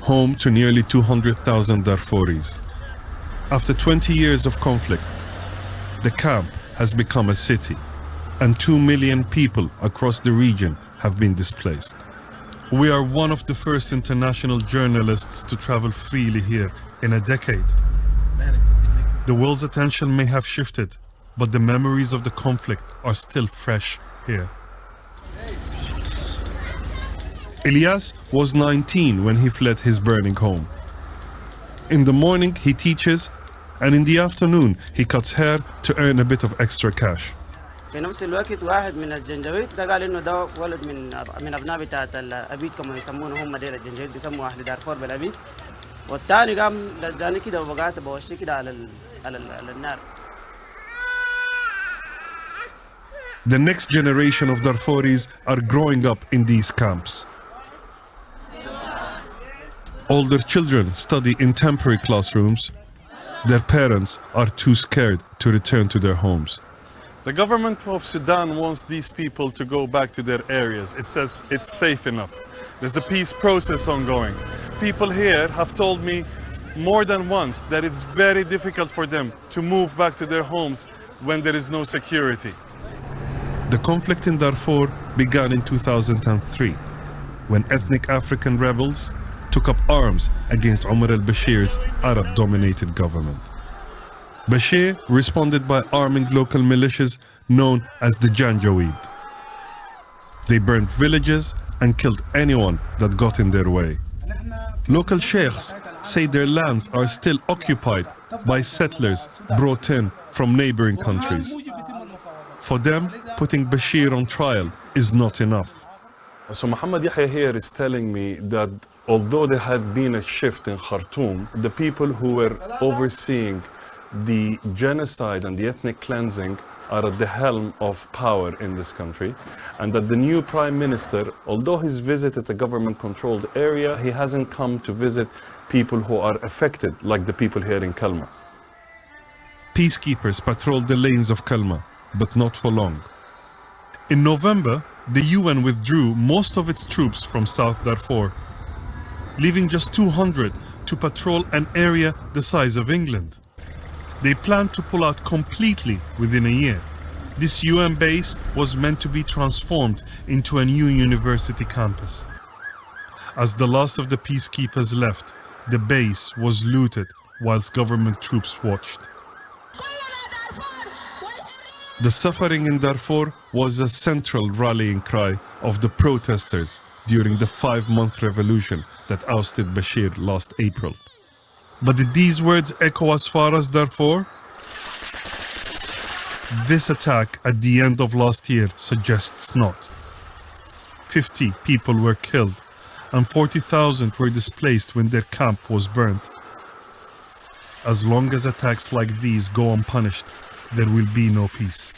home to nearly 200,000 Darfuris. After 20 years of conflict, the camp has become a city, and 2 million people across the region have been displaced. We are one of the first international journalists to travel freely here in a decade. The world's attention may have shifted, but the memories of the conflict are still fresh here. Ilyas was 19 when he fled his burning home. In the morning he teaches, and in the afternoon he cuts hair to earn a bit of extra cash. في نفس الوقت واحد من الجنجويد ده قال انه ده ولد من ابناء بتاعت الابيد كما يسمونه هم ديل الجنجويد بيسموا اهل دارفور بالابيد والثاني قام لزاني كده وبقعت بوشي كده على النار. The next generation of Darfuris are growing up in these camps. Older children study in temporary classrooms. Their parents are too scared to return to their homes. The government of Sudan wants these people to go back to their areas. It says it's safe enough. There's a peace process ongoing. People here have told me more than once that it's very difficult for them to move back to their homes when there is no security. The conflict in Darfur began in 2003, when ethnic African rebels took up arms against Omar al-Bashir's Arab-dominated government. Bashir responded by arming local militias known as the Janjaweed. They burned villages and killed anyone that got in their way. Local sheikhs say their lands are still occupied by settlers brought in from neighboring countries. For them, putting Bashir on trial is not enough. So Muhammad Yahya here is telling me that although there had been a shift in Khartoum, the people who were overseeing the genocide and the ethnic cleansing are at the helm of power in this country, and that the new prime minister, although he's visited a government-controlled area, he hasn't come to visit people who are affected, like the people here in Kalma. Peacekeepers patrolled the lanes of Kalma, but not for long. In November, the UN withdrew most of its troops from South Darfur, leaving just 200 to patrol an area the size of England. They planned to pull out completely within a year. This UN base was meant to be transformed into a new university campus. As the last of the peacekeepers left, the base was looted whilst government troops watched. The suffering in Darfur was a central rallying cry of the protesters during the 5-month revolution that ousted Bashir last April. But did these words echo as far as Darfur? This attack at the end of last year suggests not. 50 people were killed and 40,000 were displaced when their camp was burnt. As long as attacks like these go unpunished, there will be no peace.